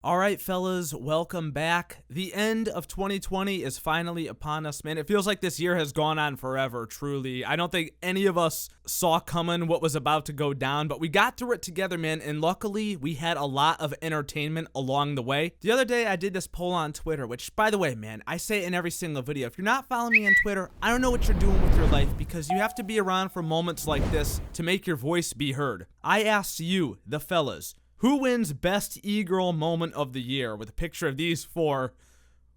All right, fellas, welcome back. The end of 2020 is finally upon us, man. It feels like this year has gone on forever, truly. I don't think any of us saw coming what was about to go down, but we got through it together, man, and luckily, we had a lot of entertainment along the way. The other day, I did this poll on Twitter, which, by the way, man, I say it in every single video. If you're not following me on Twitter, I don't know what you're doing with your life, because you have to be around for moments like this to make your voice be heard. I asked you, the fellas, who wins best e-girl moment of the year, with a picture of these four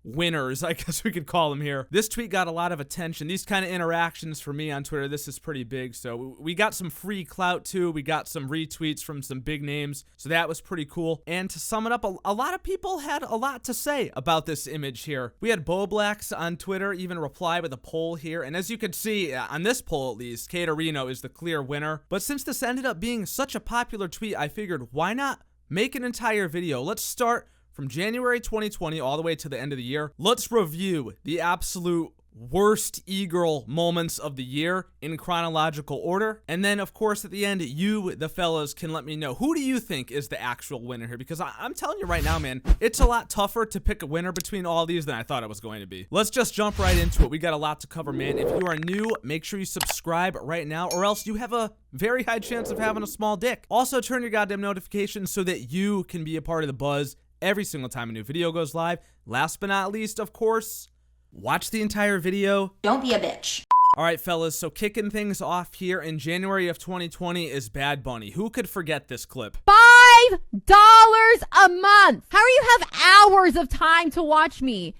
winners, I guess we could call them here. This tweet got a lot of attention. These kind of interactions for me on Twitter, this is pretty big. So we got some free clout too. We got some retweets from some big names. So that was pretty cool. And to sum it up, a lot of people had a lot to say about this image here. We had Boblax on Twitter even reply with a poll here. And as you can see, on this poll at least, Katerino is the clear winner. But since this ended up being such a popular tweet, I figured, why not make an entire video? Let's start from January 2020 all the way to the end of the year. Let's review the absolute worst e-girl moments of the year in chronological order. And then, of course, at the end, you, the fellas, can let me know, who do you think is the actual winner here? Because I'm telling you right now, man, it's a lot tougher to pick a winner between all these than I thought it was going to be. Let's just jump right into it. We got a lot to cover, man. If you are new, make sure you subscribe right now, or else you have a very high chance of having a small dick. Also, turn your goddamn notifications so that you can be a part of the buzz every single time a new video goes live. Last but not least, of course, watch the entire video. Don't be a bitch. All right, fellas, so kicking things off here in January of 2020 is Bad Bunny. Who could forget this clip? $5 a month. How do you have hours of time to watch me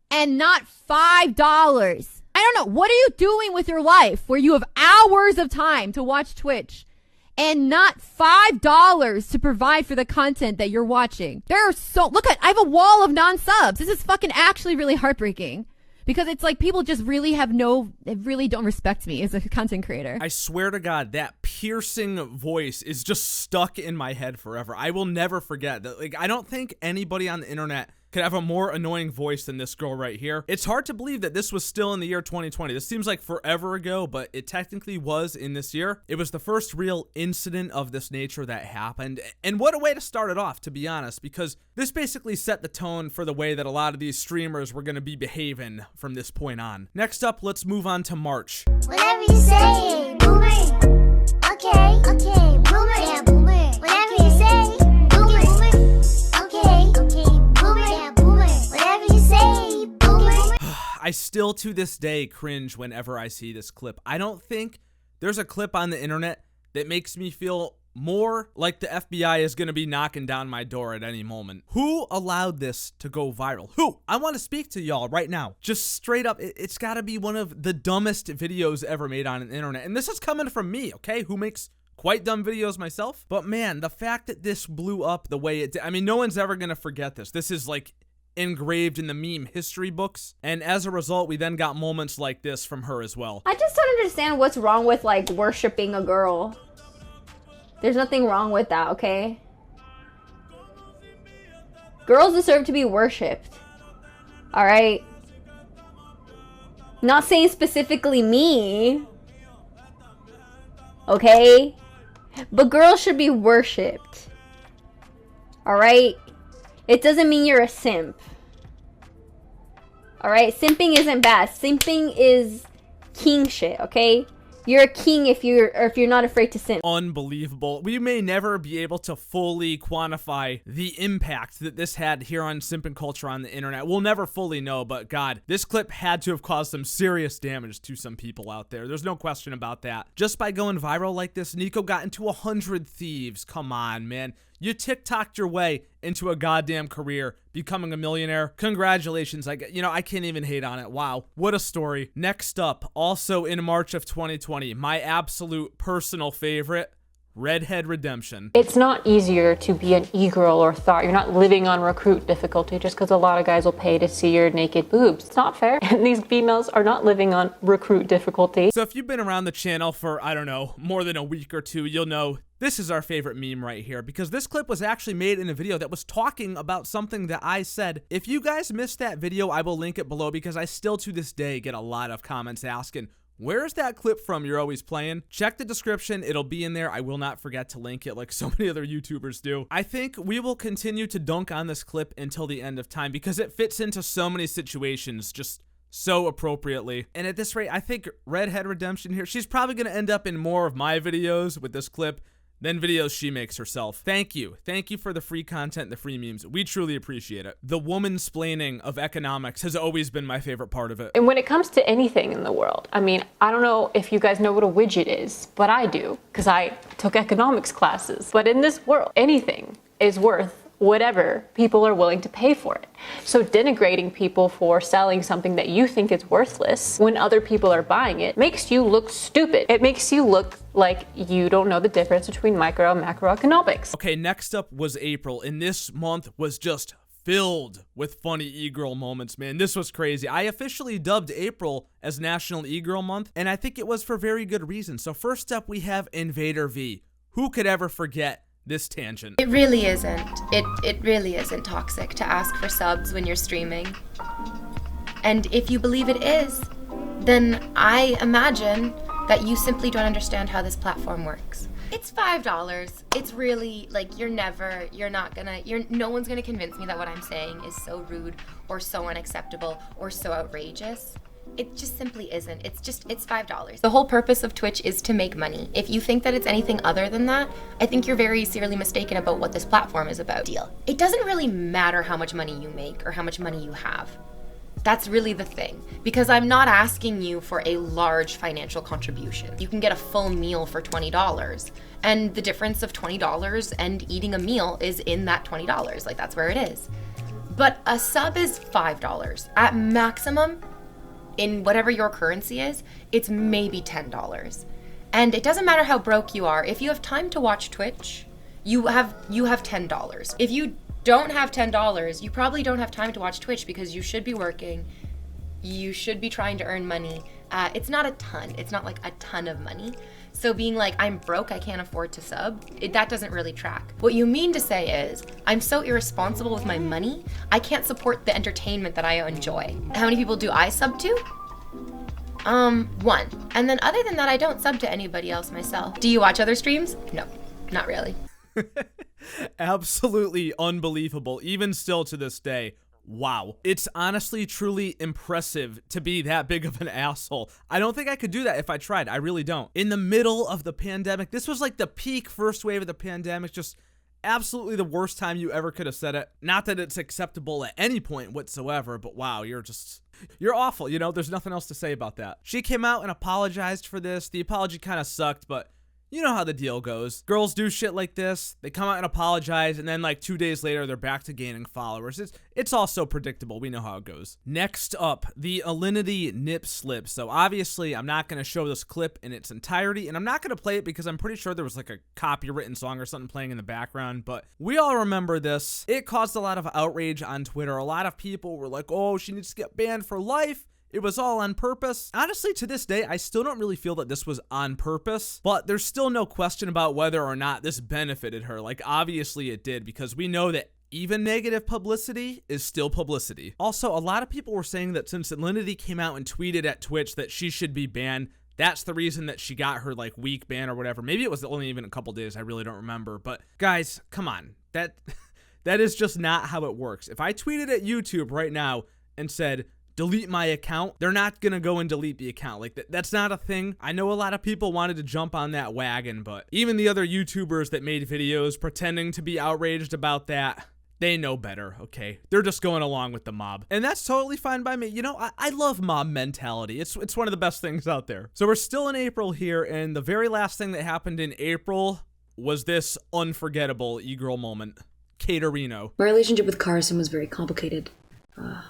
and not $5? I don't know. What are you doing with your life where you have hours of time to watch Twitch and not $5 to provide for the content that you're watching? There are I have a wall of non-subs. This is fucking actually really heartbreaking. Because it's like people just really really don't respect me as a content creator. I swear to God, that piercing voice is just stuck in my head forever. I will never forget that. Like, I don't think anybody on the internet could have a more annoying voice than this girl right here. It's hard to believe that this was still in the year 2020. This seems like forever ago, but it technically was in this year. It was the first real incident of this nature that happened. And what a way to start it off, to be honest, because this basically set the tone for the way that a lot of these streamers were going to be behaving from this point on. Next up, let's move on to March. Whatever you say, Boomer. Okay, Boomer, yeah, Boomer. Whatever you say, Boomer. Okay, Boomer, yeah, Boomer. Whatever you say, Boomer. I still to this day cringe whenever I see this clip. I don't think there's a clip on the internet that makes me feel more like the FBI is going to be knocking down my door at any moment. Who allowed this to go viral? Who? I want to speak to y'all right now. Just straight up, it's got to be one of the dumbest videos ever made on the internet. And this is coming from me, okay? Who makes quite dumb videos myself. But man, the fact that this blew up the way it did, I mean, no one's ever going to forget this. This is like engraved in the meme history books. And as a result, we then got moments like this from her as well. I just don't understand what's wrong with like worshiping a girl. There's nothing wrong with that, okay? Girls deserve to be worshipped. Alright? Not saying specifically me. Okay? But girls should be worshipped. Alright? It doesn't mean you're a simp. Alright? Simping isn't bad. Simping is king shit, okay? You're a king if you're not afraid to simp. Unbelievable. We may never be able to fully quantify the impact that this had here on simping culture on the internet. We'll never fully know, but God, this clip had to have caused some serious damage to some people out there. There's no question about that. Just by going viral like this, Neeko got into 100 thieves. Come on, man. You TikToked your way into a goddamn career, becoming a millionaire. Congratulations. I can't even hate on it. Wow. What a story. Next up, also in March of 2020, my absolute personal favorite, Redhead redemption. It's not easier to be an e-girl or thought. You're not living on recruit difficulty just because a lot of guys will pay to see your naked boobs. It's not fair. And these females are not living on recruit difficulty. So if you've been around the channel for, I don't know, more than a week or two, you'll know this is our favorite meme right here, because this clip was actually made in a video that was talking about something that I said. If you guys missed that video, I will link it below, because I still to this day get a lot of comments asking, Where's that clip from you're always playing? Check the description. It'll be in there. I will not forget to link it like so many other YouTubers do. I think we will continue to dunk on this clip until the end of time because it fits into so many situations just so appropriately. And at this rate, I think Redhead Redemption here, she's probably going to end up in more of my videos with this clip than videos she makes herself. Thank you. Thank you for the free content, the free memes. We truly appreciate it. The woman-splaining of economics has always been my favorite part of it. And when it comes to anything in the world, I mean, I don't know if you guys know what a widget is, but I do, because I took economics classes. But in this world, anything is worth whatever people are willing to pay for it. So denigrating people for selling something that you think is worthless when other people are buying it makes you look stupid. It makes you look like you don't know the difference between micro and macroeconomics. Okay, next up was April, and this month was just filled with funny e-girl moments, man. This was crazy. I officially dubbed April as National E-Girl Month, and I think it was for very good reason. So first up, we have Invadervie. Who could ever forget this tangent? It really isn't. It really isn't toxic to ask for subs when you're streaming. And if you believe it is, then I imagine that you simply don't understand how this platform works. It's $5. It's really, like, no one's gonna convince me that what I'm saying is so rude or so unacceptable or so outrageous. It just simply isn't. It's $5. The whole purpose of Twitch is to make money. If you think that it's anything other than that, I think you're very seriously mistaken about what this platform is about. It doesn't really matter how much money you make or how much money you have. That's really the thing, because I'm not asking you for a large financial contribution. You can get a full meal for $20, and the difference of $20 and eating a meal is in that $20. Like, that's where it is. But a sub is $5. At maximum, in whatever your currency is, it's maybe $10. And it doesn't matter how broke you are. If you have time to watch Twitch, you have $10. If you don't have $10, you probably don't have time to watch Twitch because you should be working. You should be trying to earn money. It's not a ton. It's not like a ton of money. So being like, I'm broke, I can't afford to sub, that doesn't really track. What you mean to say is, I'm so irresponsible with my money, I can't support the entertainment that I enjoy. How many people do I sub to? One. And then other than that, I don't sub to anybody else myself. Do you watch other streams? No, not really. Absolutely unbelievable, even still to this day. Wow. It's honestly truly impressive to be that big of an asshole. I don't think I could do that if I tried. I really don't. In the middle of the pandemic, this was like the peak first wave of the pandemic, just absolutely the worst time you ever could have said it. Not that it's acceptable at any point whatsoever, but wow, you're awful, you know? There's nothing else to say about that. She came out and apologized for this. The apology kind of sucked, but you know how the deal goes. Girls do shit like this. They come out and apologize, and then like 2 days later, they're back to gaining followers. It's all so predictable. We know how it goes. Next up, the Alinity nip slip. So obviously, I'm not going to show this clip in its entirety, and I'm not going to play it because I'm pretty sure there was like a copywritten song or something playing in the background, but we all remember this. It caused a lot of outrage on Twitter. A lot of people were like, oh, she needs to get banned for life. It was all on purpose. Honestly, to this day, I still don't really feel that this was on purpose, but there's still no question about whether or not this benefited her. Like, obviously it did, because we know that even negative publicity is still publicity. Also, a lot of people were saying that since Alinity came out and tweeted at Twitch that she should be banned, that's the reason that she got her like week ban or whatever. Maybe it was only even a couple days. I really don't remember. But guys, come on. That is just not how it works. If I tweeted at YouTube right now and said, delete my account, they're not gonna go and delete the account. Like, that's not a thing. I know a lot of people wanted to jump on that wagon, but even the other YouTubers that made videos pretending to be outraged about that, they know better, okay? They're just going along with the mob. And that's totally fine by me. You know, I love mob mentality. It's one of the best things out there. So we're still in April here, and the very last thing that happened in April was this unforgettable e-girl moment. Katerino. My relationship with Carson was very complicated.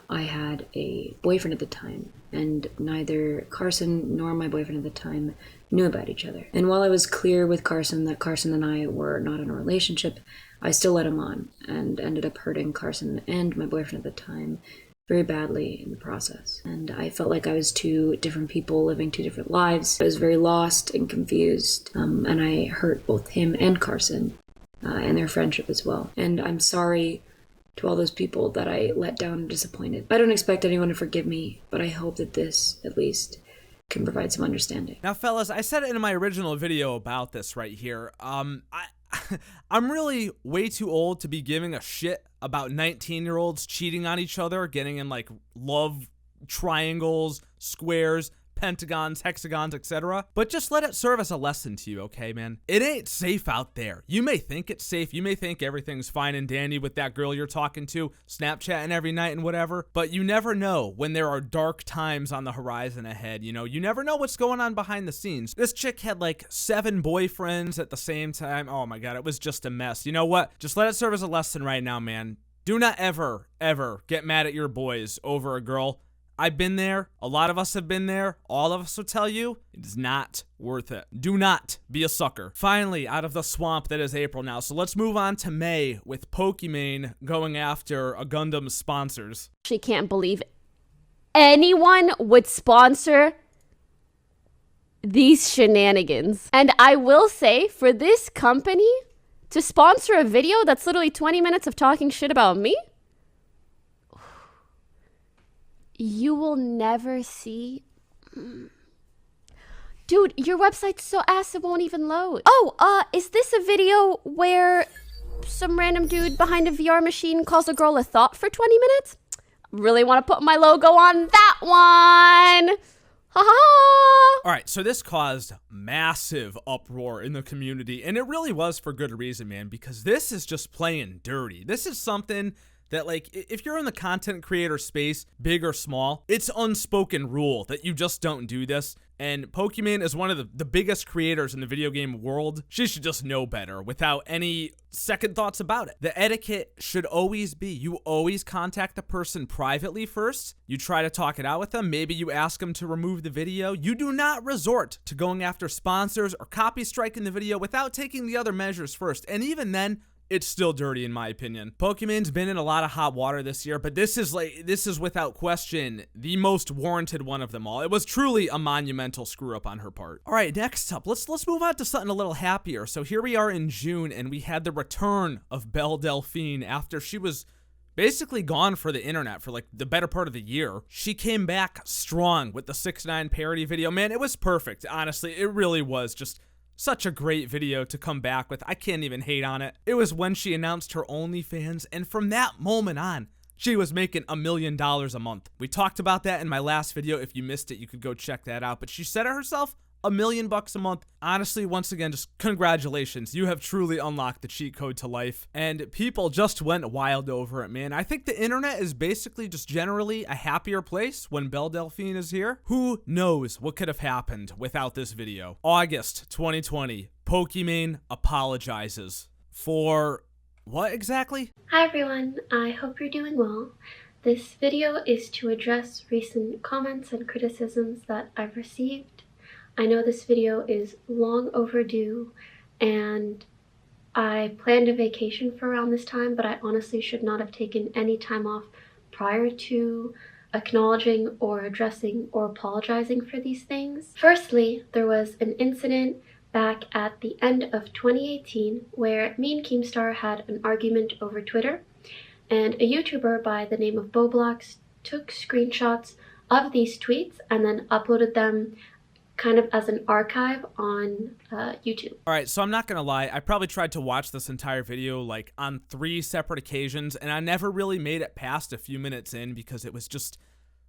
I had a boyfriend at the time, and neither Carson nor my boyfriend at the time knew about each other. And while I was clear with Carson that Carson and I were not in a relationship, I still led him on and ended up hurting Carson and my boyfriend at the time very badly in the process. And I felt like I was two different people living two different lives. I was very lost and confused, and I hurt both him and Carson and their friendship as well. And I'm sorry to all those people that I let down and disappointed. I don't expect anyone to forgive me, but I hope that this, at least, can provide some understanding. Now, fellas, I said it in my original video about this right here. I'm really way too old to be giving a shit about 19-year-olds cheating on each other, getting in like love triangles, squares, pentagons, hexagons, etc. But just let it serve as a lesson to you, okay, man? It ain't safe out there. You may think it's safe. You may think everything's fine and dandy with that girl you're talking to, Snapchatting every night and whatever. But you never know when there are dark times on the horizon ahead. You know, you never know what's going on behind the scenes. This chick had like 7 boyfriends at the same time. Oh my God, it was just a mess. You know what? Just let it serve as a lesson right now, man. Do not ever, ever get mad at your boys over a girl. I've been there. A lot of us have been there. All of us will tell you it is not worth it. Do not be a sucker. Finally, out of the swamp that is April now. So let's move on to May with Pokimane going after ItsAGundam's sponsors. She can't believe anyone would sponsor these shenanigans. And I will say, for this company to sponsor a video that's literally 20 minutes of talking shit about me, you will never see. Dude, your website's so ass it won't even load. Oh, is this a video where some random dude behind a VR machine calls a girl a thought for 20 minutes? Really want to put my logo on that one. Ha-ha! All right, so this caused massive uproar in the community, and it really was for good reason, man, because this is just playing dirty. This is something that, like, if you're in the content creator space, big or small, it's unspoken rule that you just don't do this. And Pokimane is one of the biggest creators in the video game world. She should just know better without any second thoughts about it. The etiquette should always be, you always contact the person privately first. You try to talk it out with them. Maybe you ask them to remove the video. You do not resort to going after sponsors or copy striking the video without taking the other measures first. And even then, it's still dirty in my opinion. Pokimane's been in a lot of hot water this year, but this is without question the most warranted one of them all. It was truly a monumental screw up on her part. All right, next up, let's move on to something a little happier. So here we are in June, and we had the return of Belle Delphine after she was basically gone for the internet for like the better part of the year. She came back strong with the 6ix9ine parody video. Man, it was perfect. Honestly, it really was just such a great video to come back with. I can't even hate on it. It was when she announced her OnlyFans, and from that moment on, she was making $1 million a month. We talked about that in my last video. If you missed it, you could go check that out. But she said it herself, $1 million a month. Honestly, once again, just congratulations. You have truly unlocked the cheat code to life. And people just went wild over it, man. I think the internet is basically just generally a happier place when Belle Delphine is here. Who knows what could have happened without this video? August 2020, Pokimane apologizes for what exactly? Hi everyone, I hope you're doing well. This video is to address recent comments and criticisms that I've received. I know this video is long overdue, and I planned a vacation for around this time, but I honestly should not have taken any time off prior to acknowledging or addressing or apologizing for these things. Firstly, there was an incident back at the end of 2018 where me and Keemstar had an argument over Twitter, and a YouTuber by the name of Boblox took screenshots of these tweets and then uploaded them kind of as an archive on YouTube. All right, so I'm not gonna lie, I probably tried to watch this entire video like on 3 separate occasions, and I never really made it past a few minutes in because it was just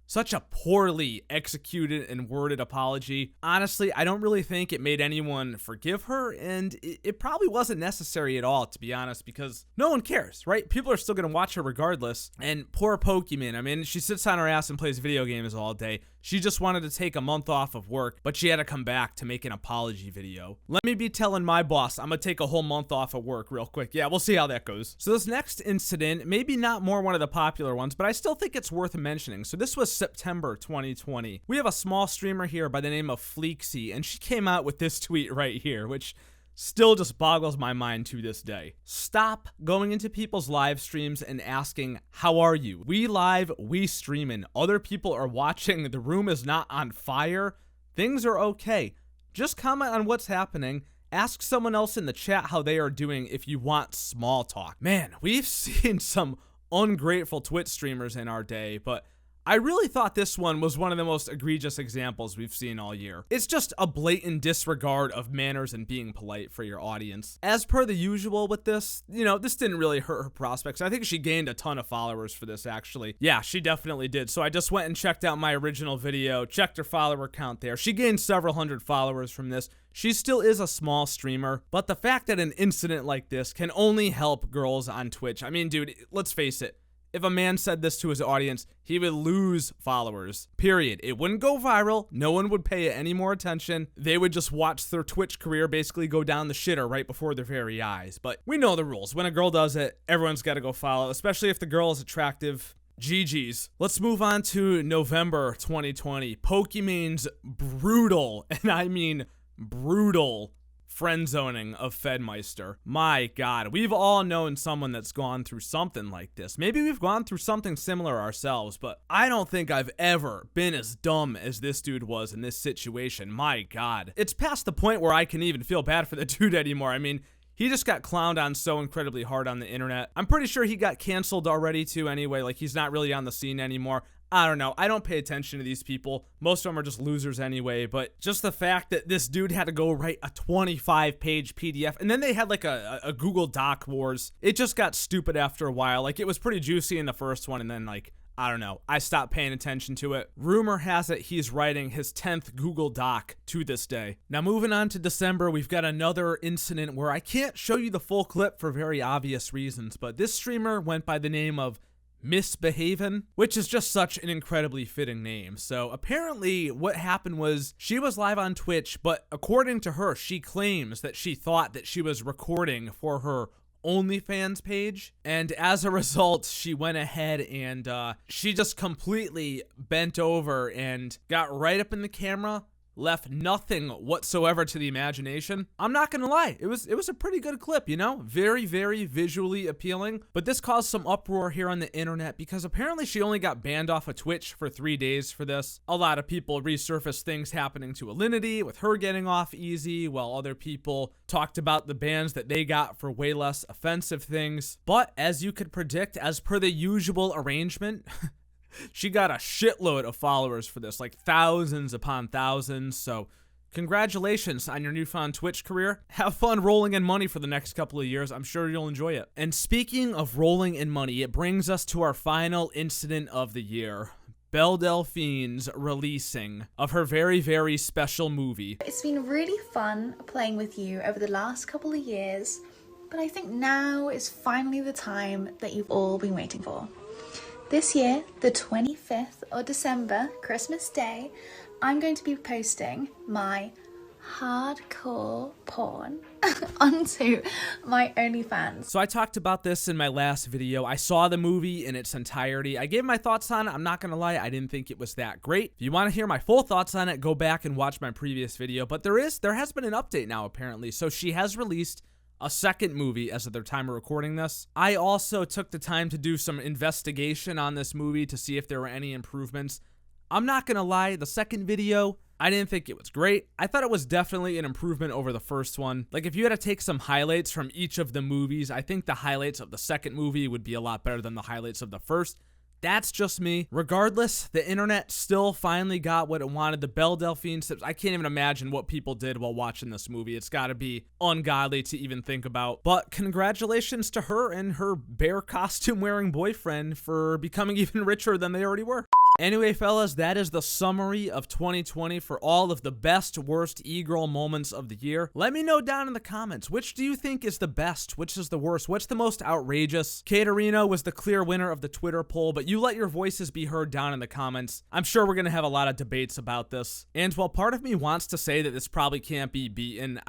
such a poorly executed and worded apology. Honestly, I don't really think it made anyone forgive her, and it probably wasn't necessary at all, to be honest, because no one cares, right? People are still gonna watch her regardless. And poor Pokimane, I mean, she sits on her ass and plays video games all day. She just wanted to take a month off of work, but she had to come back to make an apology video. Let me be telling my boss I'm gonna take a whole month off of work real quick. Yeah, we'll see how that goes. So this next incident, maybe not more one of the popular ones, but I still think it's worth mentioning. So this was September 2020. We have a small streamer here by the name of Fleeksie, and she came out with this tweet right here, which still just boggles my mind to this day. Stop going into people's live streams and asking, how are you? We live, we streaming. Other people are watching. The room is not on fire. Things are okay. Just comment on what's happening. Ask someone else in the chat how they are doing if you want small talk. Man, we've seen some ungrateful Twitch streamers in our day, but I really thought this one was one of the most egregious examples we've seen all year. It's just a blatant disregard of manners and being polite for your audience. As per the usual with this, this didn't really hurt her prospects. I think she gained a ton of followers for this, actually. Yeah, she definitely did. So I just went and checked out my original video, checked her follower count there. She gained several hundred followers from this. She still is a small streamer, but the fact that an incident like this can only help girls on Twitch. I mean, dude, let's face it. If a man said this to his audience, he would lose followers, period. It wouldn't go viral. No one would pay it any more attention. They would just watch their Twitch career basically go down the shitter right before their very eyes. But we know the rules. When a girl does it, everyone's got to go follow, especially if the girl is attractive. GG's. Let's move on to November 2020. Pokimane's brutal, and I mean brutal, friend zoning of Fedmeister. My God, we've all known someone that's gone through something like this. Maybe we've gone through something similar ourselves, but I don't think I've ever been as dumb as this dude was in this situation. My God. It's past the point where I can even feel bad for the dude anymore. I mean, he just got clowned on so incredibly hard on the internet. I'm pretty sure he got canceled already too anyway. Like, he's not really on the scene anymore. I don't know. I don't pay attention to these people. Most of them are just losers anyway, but just the fact that this dude had to go write a 25-page PDF, and then they had like a Google Doc wars. It just got stupid after a while. Like, it was pretty juicy in the first one, and then like, I don't know. I stopped paying attention to it. Rumor has it he's writing his 10th Google Doc to this day. Now, moving on to December, we've got another incident where I can't show you the full clip for very obvious reasons, but this streamer went by the name of MissBehavin, which is just such an incredibly fitting name. So apparently what happened was she was live on Twitch, but according to her, she claims that she thought that she was recording for her OnlyFans page, and as a result, she went ahead and she just completely bent over and got right up in the camera, left nothing whatsoever to the imagination. I'm not gonna lie, it was a pretty good clip, very, very visually appealing, but this caused some uproar here on the internet because apparently she only got banned off of Twitch for 3 days for this. A lot of people resurfaced things happening to Alinity with her getting off easy, while other people talked about the bans that they got for way less offensive things. But as you could predict, as per the usual arrangement, she got a shitload of followers for this, like thousands upon thousands. So congratulations on your newfound Twitch career. Have fun rolling in money for the next couple of years. I'm sure you'll enjoy it. And speaking of rolling in money, it brings us to our final incident of the year. Belle Delphine's releasing of her very, very special movie. It's been really fun playing with you over the last couple of years, but I think now is finally the time that you've all been waiting for. This year, the 25th of December, Christmas Day, I'm going to be posting my hardcore porn onto my OnlyFans. So I talked about this in my last video. I saw the movie in its entirety. I gave my thoughts on it. I'm not gonna lie, I didn't think it was that great. If you want to hear my full thoughts on it, go back and watch my previous video. But there has been an update now, apparently. So she has released a second movie as of the time of recording this. I also took the time to do some investigation on this movie to see if there were any improvements. I'm not gonna lie, the second video, I didn't think it was great. I thought it was definitely an improvement over the first one. Like, if you had to take some highlights from each of the movies, I think the highlights of the second movie would be a lot better than the highlights of the first. That's just me. Regardless, the internet still finally got what it wanted. The Belle Delphine tips. I can't even imagine what people did while watching this movie. It's got to be ungodly to even think about. But congratulations to her and her bear costume wearing boyfriend for becoming even richer than they already were. Anyway, fellas, that is the summary of 2020 for all of the best, worst Egirl moments of the year. Let me know down in the comments, which do you think is the best? Which is the worst? What's the most outrageous? Katerino was the clear winner of the Twitter poll, but you let your voices be heard down in the comments. I'm sure we're going to have a lot of debates about this. And while part of me wants to say that this probably can't be beaten,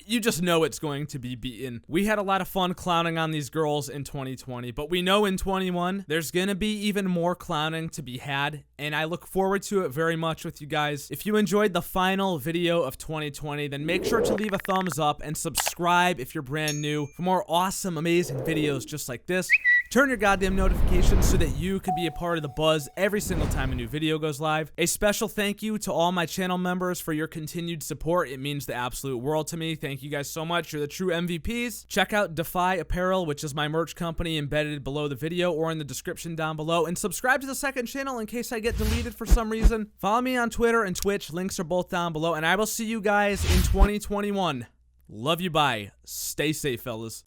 you just know it's going to be beaten. We had a lot of fun clowning on these girls in 2020, but we know in 21, there's gonna be even more clowning to be had, and I look forward to it very much with you guys. If you enjoyed the final video of 2020, then make sure to leave a thumbs up and subscribe if you're brand new for more awesome, amazing videos just like this. Turn your goddamn notifications so that you can be a part of the buzz every single time a new video goes live. A special thank you to all my channel members for your continued support. It means the absolute world to me. Thank you guys so much. You're the true MVPs. Check out Defy Apparel, which is my merch company, embedded below the video or in the description down below. And subscribe to the second channel in case I get deleted for some reason. Follow me on Twitter and Twitch. Links are both down below. And I will see you guys in 2021. Love you, bye. Stay safe, fellas.